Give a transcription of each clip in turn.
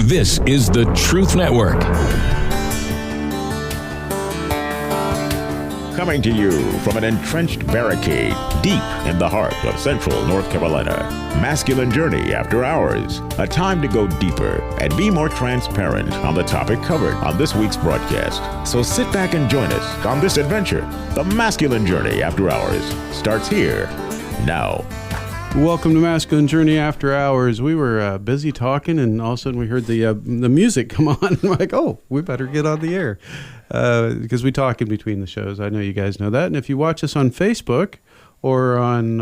This is the Truth Network. Coming to you from an entrenched barricade deep in the heart of central North Carolina. Masculine Journey After Hours. A time to go deeper and be more transparent on the topic covered on this week's broadcast. So sit back and join us on this adventure. The Masculine Journey After Hours starts here now. Welcome to Masculine Journey After Hours. We were busy talking, and all of a sudden we heard the music come on. We're like, oh, we better get on the air because we talk in between the shows. I know you guys know that. And if you watch us on Facebook or on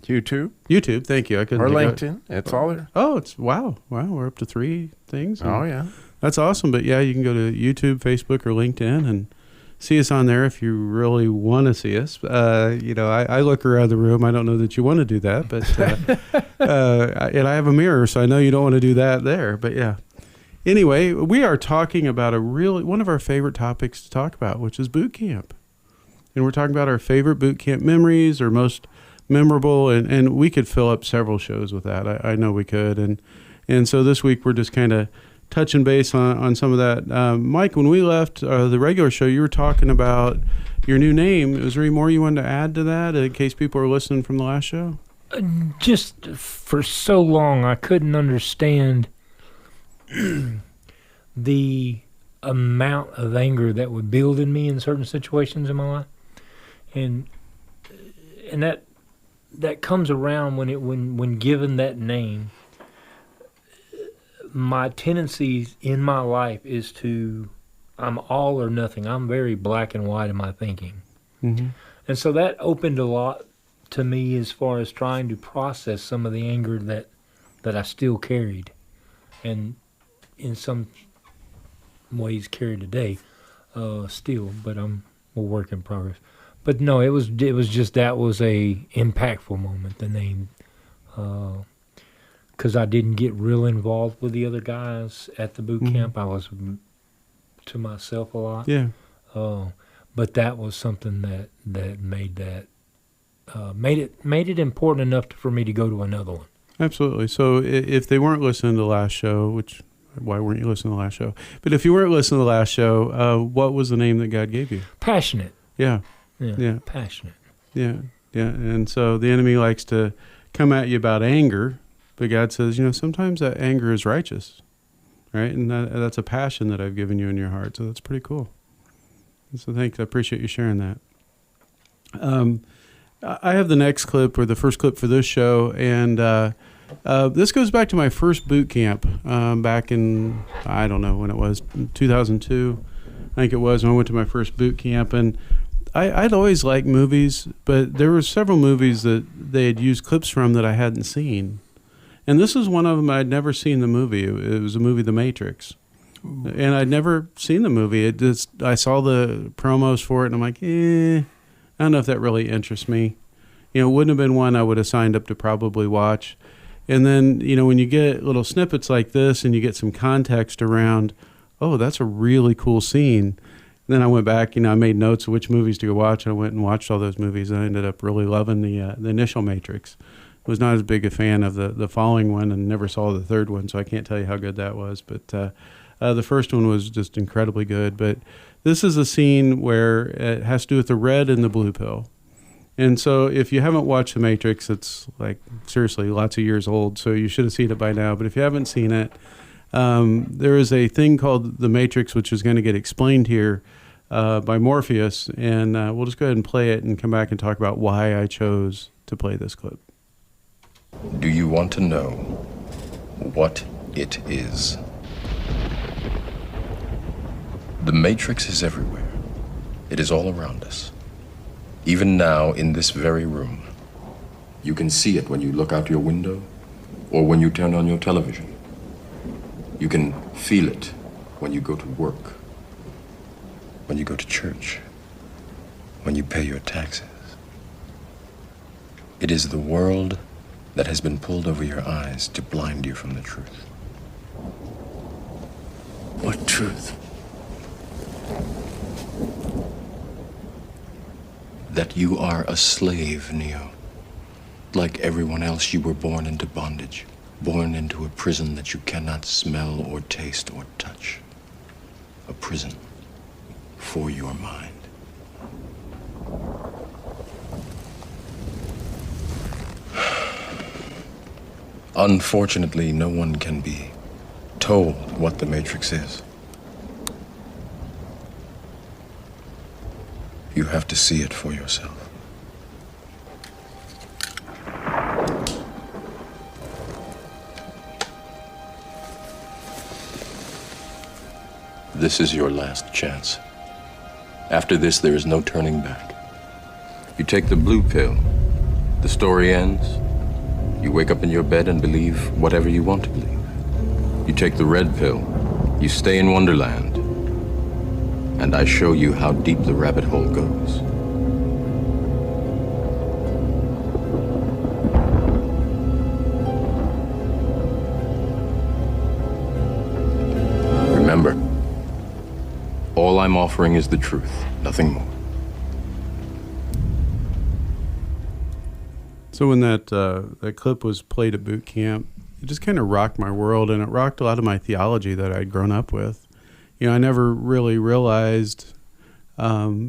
YouTube, thank you. I couldn't or LinkedIn, it's all there. Oh, it's wow, we're up to 3 things. Oh yeah, that's awesome. But yeah, you can go to YouTube, Facebook, or LinkedIn and see us on there if you really want to see us. I look around the room. I don't know that you want to do that, but and I have a mirror, so I know you don't want to do that there. But yeah. Anyway, we are talking about one of our favorite topics to talk about, which is boot camp. And we're talking about our favorite boot camp memories or most memorable, and we could fill up several shows with that. I know we could. And so this week we're just kind of touching base on some of that. Mike, when we left the regular show, you were talking about your new name. Is there any more you wanted to add to that in case people are listening from the last show? Just for so long, I couldn't understand the amount of anger that would build in me in certain situations in my life. And that comes around when given that name. My tendencies in my life is I'm all or nothing. I'm very black and white in my thinking. Mm-hmm. And so that opened a lot to me as far as trying to process some of the anger that I still carried and in some ways carry today still, but I'm a work in progress. But no, it was just that was a impactful moment, the name, because I didn't get real involved with the other guys at the boot camp. I was to myself a lot. Yeah. But that was something that made it important enough for me to go to another one. Absolutely. So if they weren't listening to the last show, why weren't you listening to the last show? But if you weren't listening to the last show, what was the name that God gave you? Passionate. Yeah. Yeah. Passionate. Yeah. Yeah. And so the enemy likes to come at you about anger, but God says, sometimes that anger is righteous, right? And that's a passion that I've given you in your heart. So that's pretty cool. And so thanks. I appreciate you sharing that. I have the next clip, or the first clip for this show, and this goes back to my first boot camp back in, I don't know when it was, 2002, I think it was, when I went to my first boot camp. And I'd always liked movies, but there were several movies that they had used clips from that I hadn't seen. And this is one of them. I'd never seen the movie. It was a movie, The Matrix. Ooh. And I'd never seen the movie. I saw the promos for it, and I'm like, I don't know if that really interests me. It wouldn't have been one I would have signed up to probably watch. And then, when you get little snippets like this and you get some context around, oh, that's a really cool scene. And then I went back, I made notes of which movies to go watch, and I went and watched all those movies, and I ended up really loving the initial Matrix. Was not as big a fan of the following one, and never saw the third one, so I can't tell you how good that was. But the first one was just incredibly good. But this is a scene where it has to do with the red and the blue pill. And so if you haven't watched The Matrix, it's like, seriously, lots of years old, so you should have seen it by now. But if you haven't seen it, there is a thing called The Matrix, which is going to get explained here by Morpheus. And we'll just go ahead and play it and come back and talk about why I chose to play this clip. Do you want to know what it is? The Matrix is everywhere. It is all around us. Even now, in this very room. You can see it when you look out your window or when you turn on your television. You can feel it when you go to work, when you go to church, when you pay your taxes. It is the world that has been pulled over your eyes to blind you from the truth. What truth? That you are a slave, Neo. Like everyone else, you were born into bondage. born into a prison that you cannot smell or taste or touch. A prison for your mind. Unfortunately, no one can be told what the Matrix is. You have to see it for yourself. This is your last chance. After this, there is no turning back. You take the blue pill, the story ends. You wake up in your bed and believe whatever you want to believe. You take the red pill, you stay in Wonderland, and I show you how deep the rabbit hole goes. Remember, all I'm offering is the truth, nothing more. So when that clip was played at boot camp, it just kind of rocked my world, and it rocked a lot of my theology that I'd grown up with. You know, I never really realized. I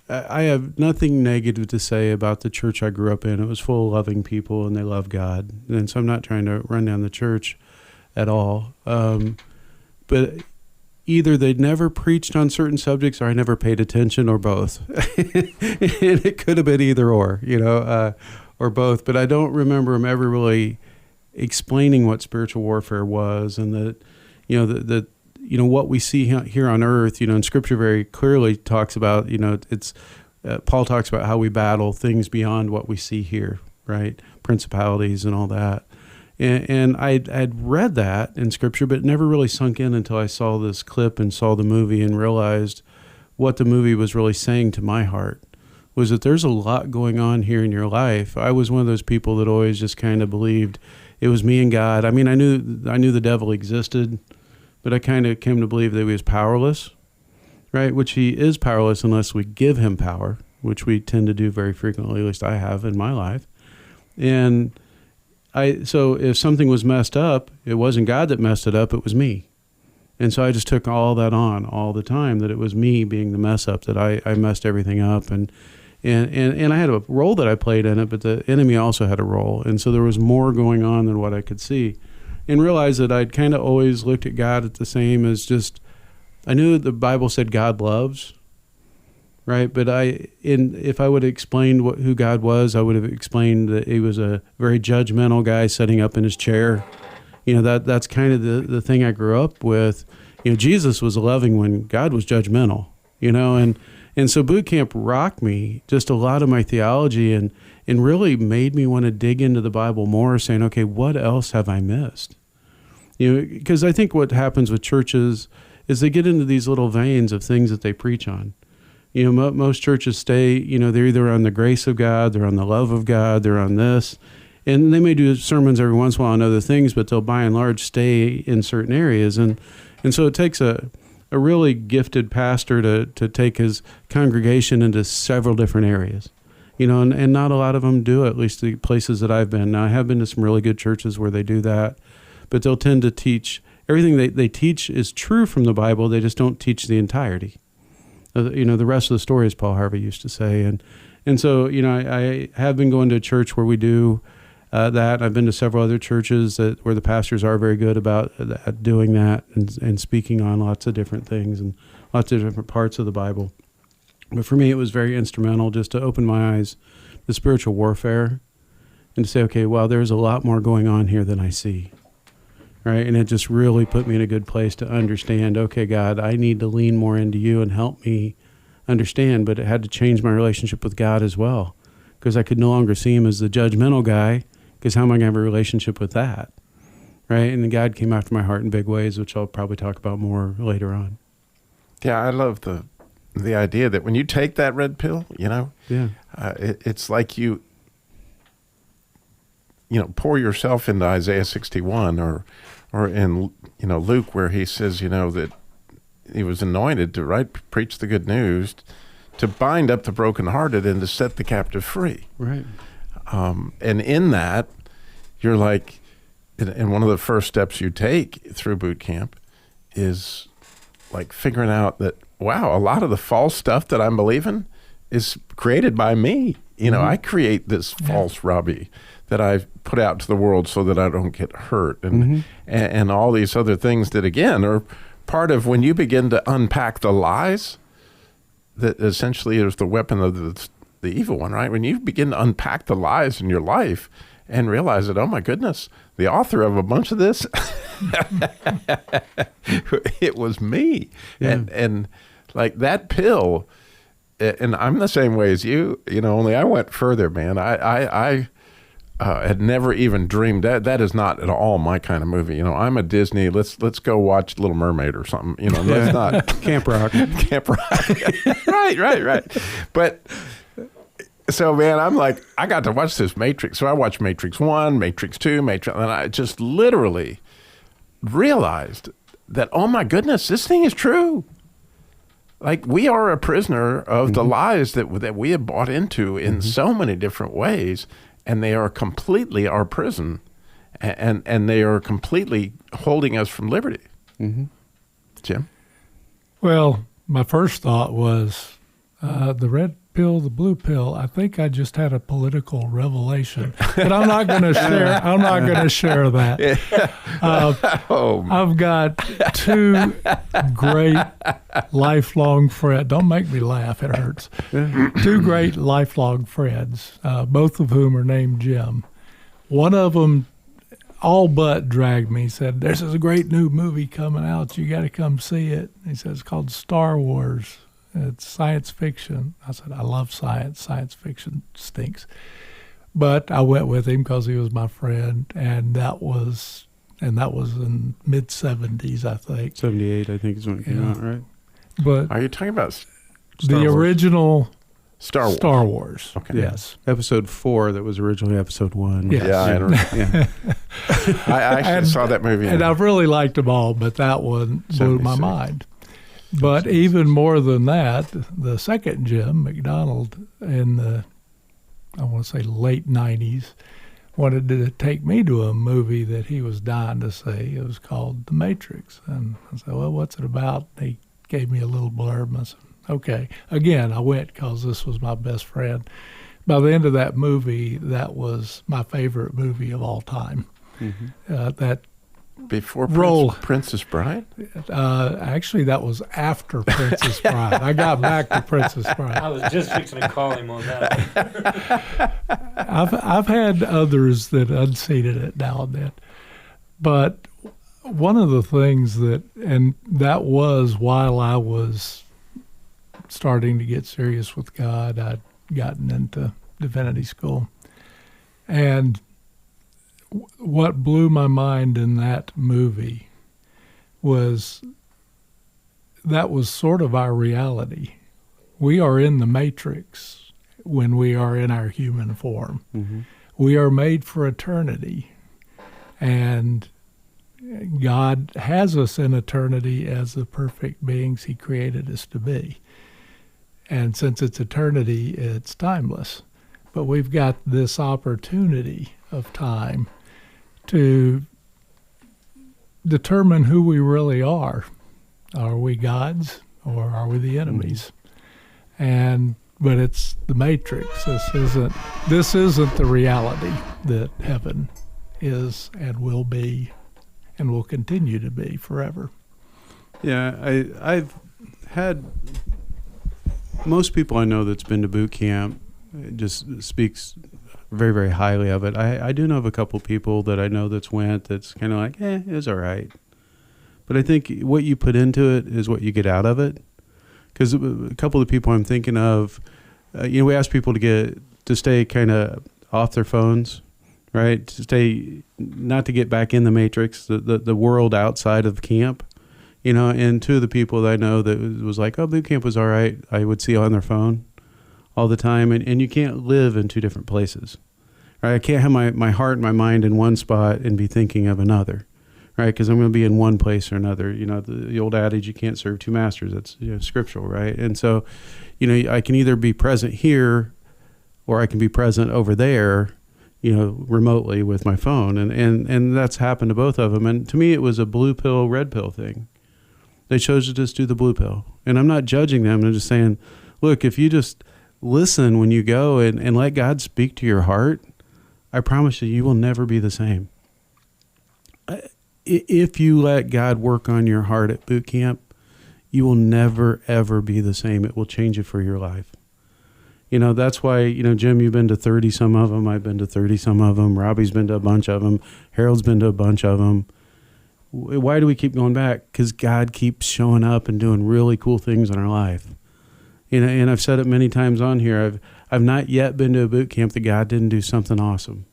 have nothing negative to say about the church I grew up in. It was full of loving people, and they love God, and so I'm not trying to run down the church at all. But either they'd never preached on certain subjects, or I never paid attention, or both. And it could have been either or, you know. Or both, but I don't remember him ever really explaining what spiritual warfare was, and that, you know, that what we see here on earth, you know, and Scripture very clearly talks about, you know, it's Paul talks about how we battle things beyond what we see here, right? Principalities and all that, and I'd read that in Scripture, but it never really sunk in until I saw this clip and saw the movie and realized what the movie was really saying to my heart. Was that there's a lot going on here in your life. I was one of those people that always just kind of believed it was me and God. I mean, I knew the devil existed, but I kind of came to believe that he was powerless, right? Which he is powerless unless we give him power, which we tend to do very frequently, at least I have in my life. And so if something was messed up, it wasn't God that messed it up, it was me. And so I just took all that on all the time, that it was me being the mess up, that I messed everything up. And I had a role that I played in it, but the enemy also had a role. And so there was more going on than what I could see. And realized that I'd kind of always looked at God at the same as just, I knew that the Bible said God loves, right? But if I would have explained who God was, I would have explained that he was a very judgmental guy sitting up in his chair. You know, that's kind of the thing I grew up with. You know, Jesus was loving when God was judgmental, you know, and so boot camp rocked me, just a lot of my theology, and really made me want to dig into the Bible more, saying, okay, what else have I missed? You know, because I think what happens with churches is they get into these little veins of things that they preach on. You know, most churches stay, you know, they're either on the grace of God, they're on the love of God, they're on this. And they may do sermons every once in a while on other things, but they'll by and large stay in certain areas. And so it takes a really gifted pastor to take his congregation into several different areas, you know, and not a lot of them do, at least the places that I've been. Now, I have been to some really good churches where they do that, but they'll tend to teach, everything they teach is true from the Bible, they just don't teach the entirety. You know, the rest of the story, as Paul Harvey used to say. And so, you know, I have been going to a church where we do that. I've been to several other churches where the pastors are very good about doing that and speaking on lots of different things and lots of different parts of the Bible. But for me, it was very instrumental just to open my eyes to spiritual warfare and to say, okay, well, there's a lot more going on here than I see, right? And it just really put me in a good place to understand, okay, God, I need to lean more into you and help me understand. But it had to change my relationship with God as well, because I could no longer see him as the judgmental guy, because how am I going to have a relationship with that, right? And God came after my heart in big ways, which I'll probably talk about more later on. Yeah, I love the idea that when you take that red pill, you know, yeah, it's like you pour yourself into Isaiah 61 or in, you know, Luke, where he says, you know, that he was anointed to preach the good news, to bind up the brokenhearted and to set the captive free. right. And in that, you're like, and one of the first steps you take through boot camp is like figuring out that, wow, a lot of the false stuff that I'm believing is created by me. You know, I create this false Robbie that I put out to the world so that I don't get hurt, and all these other things that, again, are part of when you begin to unpack the lies that essentially is the weapon of the evil one, right? When you begin to unpack the lies in your life and realize that, oh my goodness, the author of a bunch of this, it was me. Yeah. And like that pill, and I'm the same way as you, only I went further, man. I had never even dreamed that is not at all my kind of movie. I'm a Disney. Let's go watch Little Mermaid or something. Let's not Camp Rock. Camp Rock. Right. But so, man, I'm like, I got to watch this Matrix. So I watched Matrix 1, Matrix 2, and I just literally realized that, oh my goodness, this thing is true. Like, we are a prisoner of the lies that we have bought into in so many different ways, and they are completely our prison, and they are completely holding us from liberty. Jim? Well, my first thought was the red pill, the blue pill. I think I just had a political revelation, but I'm not going to share. I'm not going to share that. I've got two great lifelong friends. Don't make me laugh; it hurts. Two great lifelong friends, both of whom are named Jim. One of them all but dragged me. He said, "This is a great new movie coming out. You got to come see it." He said, "It's called Star Wars. It's science fiction." I said, "I love science. Science fiction stinks." But I went with him because he was my friend, and that was in mid-'70s, I think. 78, I think is when it came out, right? But Are you talking about the Wars? original Star Wars? Star Wars. Okay. Yes. Episode 4 that was originally episode 1. Yes. Yeah, I don't know. I actually saw that movie. And I've really liked them all, but that one blew my 76. mind. But even more than that, the second Jim McDonald in the, I want to say late 90s, wanted to take me to a movie that he was dying to see. It was called The Matrix. And I said, "Well, what's it about?" He gave me a little blurb. I said, "Okay." Again, I went because this was my best friend. By the end of that movie, that was my favorite movie of all time. That Before Roll. Princess Bride? actually, that was after Princess Bride. I got back to Princess Bride. I was just fixing to call him on that. I've had others that unseated it now and then, but one of the things and that was while I was starting to get serious with God. I'd gotten into divinity school, and what blew my mind in that movie was that was sort of our reality. We are in the Matrix when we are in our human form. We are made for eternity, and God has us in eternity as the perfect beings He created us to be. And since it's eternity, it's timeless. But we've got this opportunity of time to determine who we really are. Are we gods or are we the enemies? But it's the Matrix. This isn't the reality that heaven is and will be and will continue to be forever. Yeah, I've had most people I know that's been to boot camp just speaks very, very highly of it. I do know of a couple people that I know that's went that's kind of like, it was all right. But I think what you put into it is what you get out of it. Because a couple of the people I'm thinking of, we ask people to stay kind of off their phones, right? To stay, not to get back in the Matrix, the world outside of camp. And two of the people that I know that was like, boot camp was all right, I would see on their phone all the time. And you can't live in two different places, right? I can't have my heart and my mind in one spot and be thinking of another, right? Because I'm going to be in one place or another. The old adage, you can't serve two masters. That's scriptural, right? And so, I can either be present here or I can be present over there, remotely with my phone. And that's happened to both of them. And to me, it was a blue pill, red pill thing. They chose to just do the blue pill. And I'm not judging them. I'm just saying, look, if you just listen when you go and let God speak to your heart, I promise you will never be the same. If you let God work on your heart at boot camp, you will never, ever be the same. It will change it for your life. That's why, Jim, you've been to 30 some of them. I've been to 30 some of them. Robbie's been to a bunch of them. Harold's been to a bunch of them. Why do we keep going back? Because God keeps showing up and doing really cool things in our life. And I've said it many times on here. I've not yet been to a boot camp that God didn't do something awesome.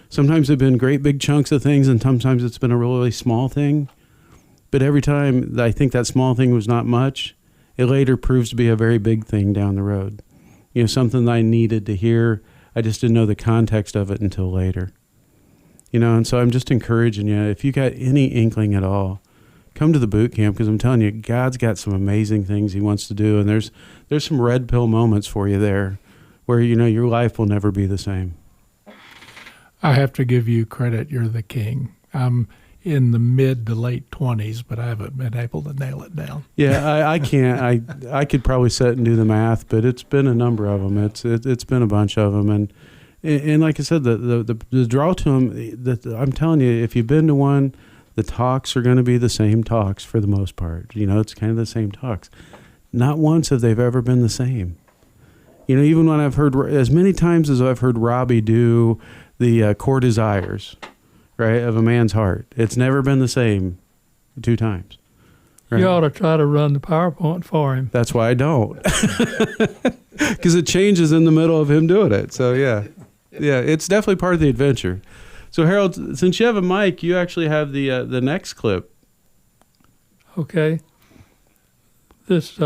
Sometimes they've been great big chunks of things, and sometimes it's been a really small thing. But every time I think that small thing was not much, it later proves to be a very big thing down the road. Something that I needed to hear. I just didn't know the context of it until later. And so I'm just encouraging you, if you got any inkling at all, come to the boot camp, because I'm telling you, God's got some amazing things he wants to do. And there's some red pill moments for you there where, your life will never be the same. I have to give you credit. You're the king. I'm in the mid to late 20s, but I haven't been able to nail it down. Yeah, I can't. I could probably sit and do the math, but it's been a number of them. It's been a bunch of them, and like I said, the draw to them. I'm telling you, if you've been to one, the talks are going to be the same talks for the most part. It's kind of the same talks. Not once have they've ever been the same. Even when I've heard, as many times as I've heard Robbie do the core desires, right, of a man's heart, it's never been the same 2 times. Right? You ought to try to run the PowerPoint for him. That's why I don't, because it changes in the middle of him doing it. So yeah, it's definitely part of the adventure. So Harold, since you have a mic, you actually have the next clip. Okay. This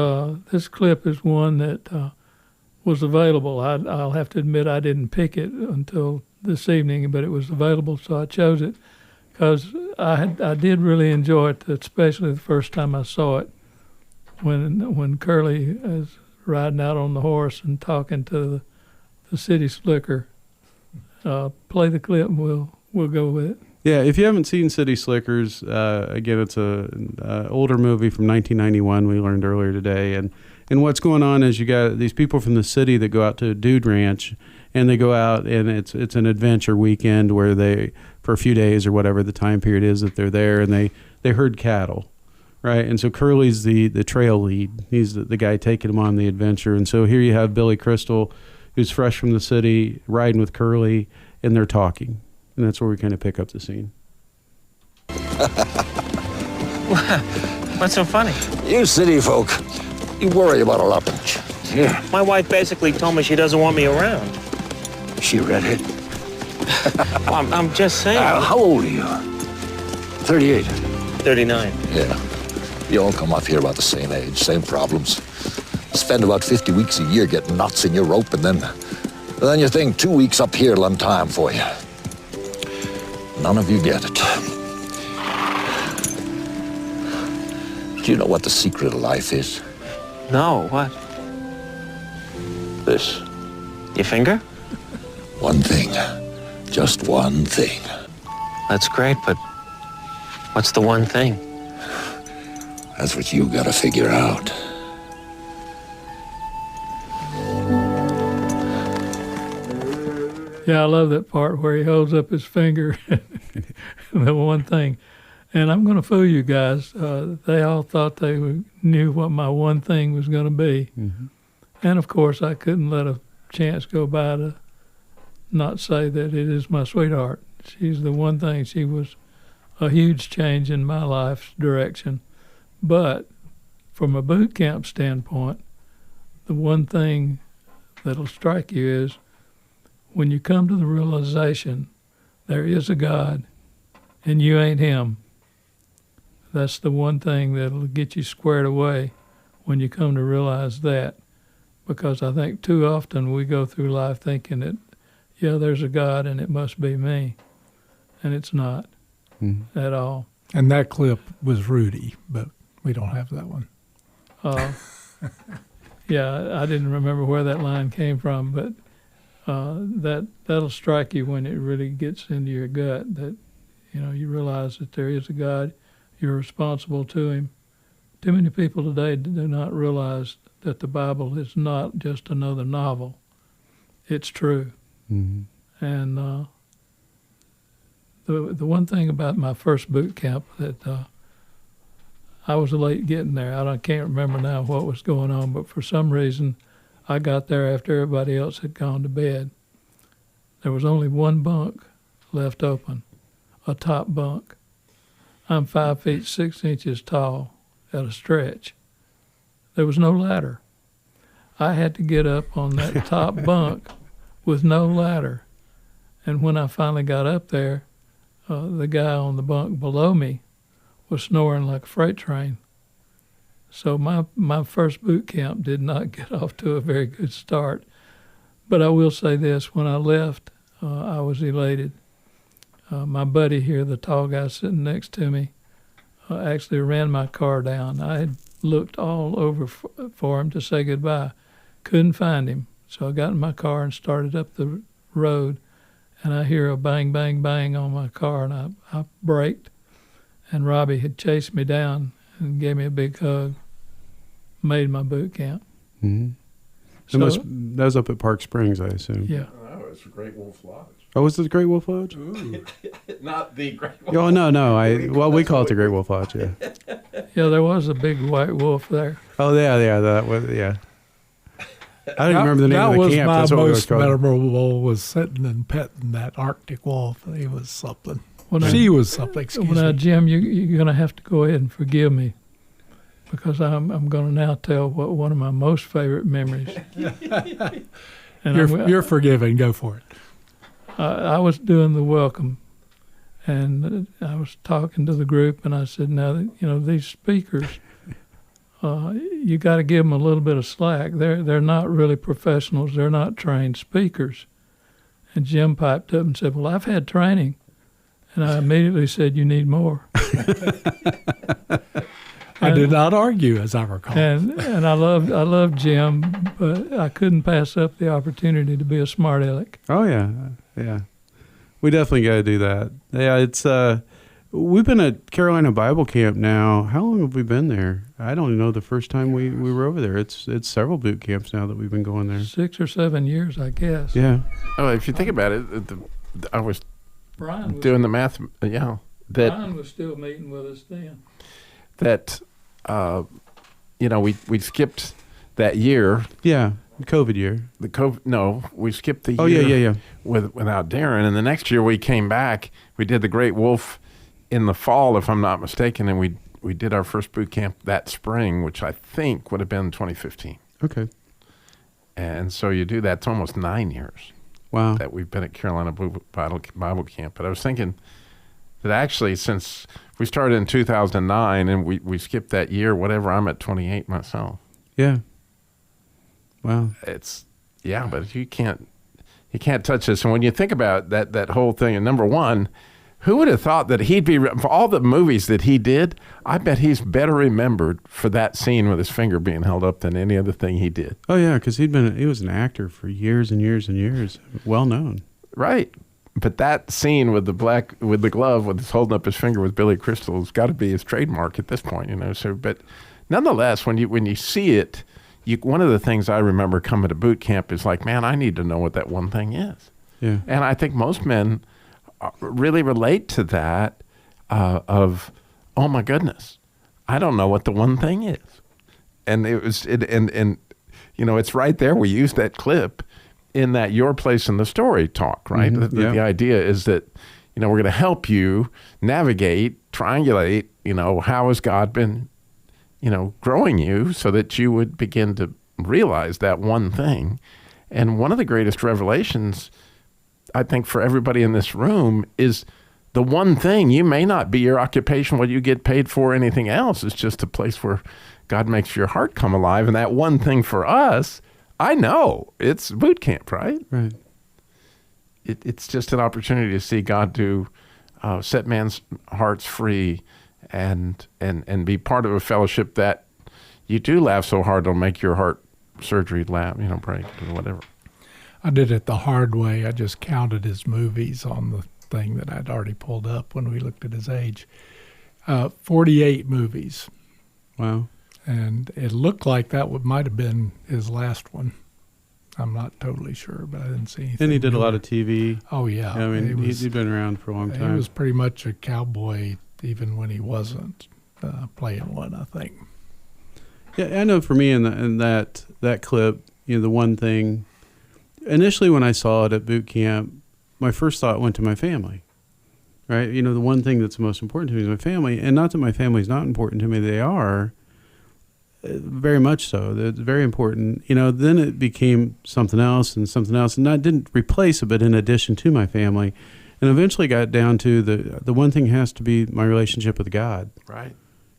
clip is one that was available. I'll have to admit I didn't pick it until this evening, but it was available, so I chose it because I did really enjoy it, especially the first time I saw it when Curly is riding out on the horse and talking to the city slicker. Play the clip and we'll go with it. Yeah, if you haven't seen City Slickers, again, it's a older movie from 1991 we learned earlier today. And what's going on is you got these people from the city that go out to Dude Ranch, and they go out, and it's an adventure weekend where they, for a few days or whatever the time period is that they're there, and they herd cattle, right? And so Curly's the trail lead. He's the guy taking them on the adventure. And so here you have Billy Crystal, who's fresh from the city, riding with Curly, and they're talking. And that's where we kind of pick up the scene. What's so funny? You city folk, you worry about a lot. Yeah. My wife basically told me she doesn't want me around. She redhead? Well, I'm just saying. How old are you? 38. 39. Yeah. You all come off here about the same age, same problems. Spend about 50 weeks a year getting knots in your rope, and then you think 2 weeks up here will time for you. None of you get it. Do you know what the secret of life is? No, what? This. Your finger? One thing. Just one thing. That's great, but what's the one thing? That's what you gotta figure out. Yeah, I love that part where he holds up his finger, the one thing. And I'm going to fool you guys. They all thought they knew what my one thing was going to be. Mm-hmm. And, of course, I couldn't let a chance go by to not say that it is my sweetheart. She's the one thing. She was a huge change in my life's direction. But from a boot camp standpoint, the one thing that'll strike you is when you come to the realization there is a God and you ain't him, that's the one thing that'll get you squared away when you come to realize that. Because I think too often we go through life thinking that, yeah, there's a God and it must be me. And it's not at all. And that clip was Rudy, but we don't have that one. Yeah, I didn't remember where that line came from, but that'll strike you when it really gets into your gut that, you realize that there is a God, you're responsible to him. Too many people today do not realize that the Bible is not just another novel. It's true. Mm-hmm. And the one thing about my first boot camp that I was late getting there. I can't remember now what was going on, but for some reason I got there after everybody else had gone to bed. There was only one bunk left open, a top bunk. I'm 5 feet 6 inches tall at a stretch. There was no ladder. I had to get up on that top bunk with no ladder. And when I finally got up there, the guy on the bunk below me was snoring like a freight train. So my first boot camp did not get off to a very good start. But I will say this, when I left, I was elated. My buddy here, the tall guy sitting next to me, actually ran my car down. I had looked all over for him to say goodbye. Couldn't find him. So I got in my car and started up the road, and I hear a bang, bang, bang on my car, and I braked, and Robbie had chased me down and gave me a big hug, made my boot camp. Mm-hmm. So, that was up at Park Springs, I assume. Yeah. Oh, it's Great Wolf Lodge. Oh, was it the Great Wolf Lodge? Ooh. Not the Great Wolf. Oh, no. We call it the Great Wolf Lodge, yeah. Yeah, there was a big white wolf there. Oh, yeah, that was, yeah. I don't remember the name of the camp. That's what my we most called. memorable was sitting and petting that Arctic wolf. He was something. She was something. Excuse me. Jim, you're going to have to go ahead and forgive me because I'm going to now tell what one of my most favorite memories. And you're forgiven. Go for it. I was doing the welcome, and I was talking to the group, and I said, now, these speakers, you got to give them a little bit of slack. They're not really professionals. They're not trained speakers. And Jim piped up and said, well, I've had training. And I immediately said, you need more. I did not argue, as I recall. And I love Jim, but I couldn't pass up the opportunity to be a smart aleck. Oh, yeah. We definitely got to do that. Yeah, it's we've been at Carolina Bible Camp now. How long have we been there? I don't know the first time we were over there. It's several boot camps now that we've been going there. 6 or 7 years, I guess. Yeah. Oh, if you think about it, I was doing the math. Yeah. Brian was still meeting with us then. That, we skipped that year. Yeah. The COVID year. We skipped the year. Oh, yeah. Without Darren. And the next year we came back. We did the Great Wolf in the fall, if I'm not mistaken, and we did our first boot camp that spring, which I think would have been 2015. Okay. And so you do that. It's almost 9 years. Wow. That we've been at Carolina Bible Camp. But I was thinking that actually since we started in 2009 and we skipped that year, whatever, I'm at 28 myself. Yeah. Wow. But you can't touch this. And when you think about that whole thing, and number one, who would have thought that he'd be, for all the movies that he did, I bet he's better remembered for that scene with his finger being held up than any other thing he did. Oh, yeah, because he was an actor for years and years and years, well known. Right. But that scene with the glove, with his holding up his finger with Billy Crystal, has got to be his trademark at this point, So, but nonetheless, when you see it, one of the things I remember coming to boot camp is like, man, I need to know what that one thing is. Yeah. And I think most men really relate to that of, oh my goodness, I don't know what the one thing is. And it's right there. We used that clip in that Your Place in the Story talk, right? Mm-hmm. The idea is that, we're going to help you navigate, triangulate, how has God been, growing you so that you would begin to realize that one thing. And one of the greatest revelations, I think, for everybody in this room is the one thing. You may not be your occupation, what you get paid for, anything else. It's just a place where God makes your heart come alive. And that one thing for us, I know, it's boot camp, right? Right. It's just an opportunity to see God set man's hearts free and be part of a fellowship that you do laugh so hard it'll make your heart surgery break or whatever. I did it the hard way. I just counted his movies on the thing that I'd already pulled up when we looked at his age. 48 movies. Wow. And it looked like that might have been his last one. I'm not totally sure, but I didn't see anything. And he did a newer. lot of TV. Oh, yeah. I mean, he's been around for a long time. He was pretty much a cowboy even when he wasn't playing one, I think. Yeah, I know for me in that clip, the one thing, initially when I saw it at boot camp, my first thought went to my family, right? The one thing that's most important to me is my family, and not that my family's not important to me, they are, very much so. It's very important. Then it became something else, and I didn't replace it, but in addition to my family, and eventually got down to the one thing has to be my relationship with God. Right.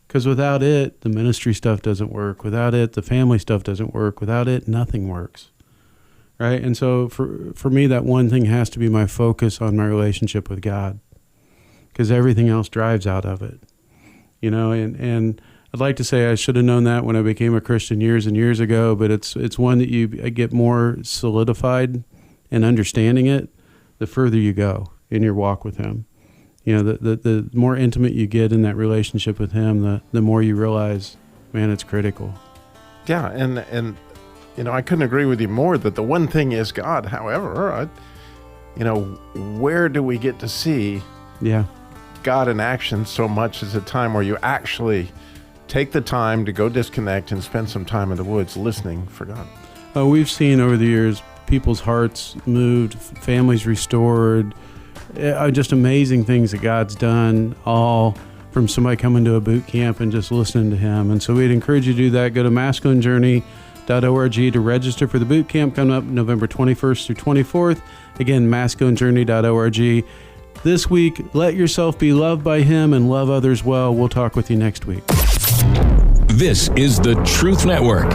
Because without it, the ministry stuff doesn't work. Without it, the family stuff doesn't work. Without it, nothing works. Right? And so for me, that one thing has to be my focus on my relationship with God. Because everything else drives out of it. And I'd like to say I should have known that when I became a Christian years and years ago, but it's one that you get more solidified in understanding it the further you go in your walk with Him. The more intimate you get in that relationship with Him, the more you realize, man, it's critical. Yeah, and I couldn't agree with you more that the one thing is God. However, where do we get to see God in action so much as a time where you actually take the time to go disconnect and spend some time in the woods listening for God? We've seen over the years people's hearts moved, families restored, just amazing things that God's done, all from somebody coming to a boot camp and just listening to Him. And so we'd encourage you to do that. Go to masculinejourney.org to register for the boot camp coming up November 21st through 24th. Again, masculinejourney.org. This week, let yourself be loved by Him and love others well. We'll talk with you next week. This is the Truth Network.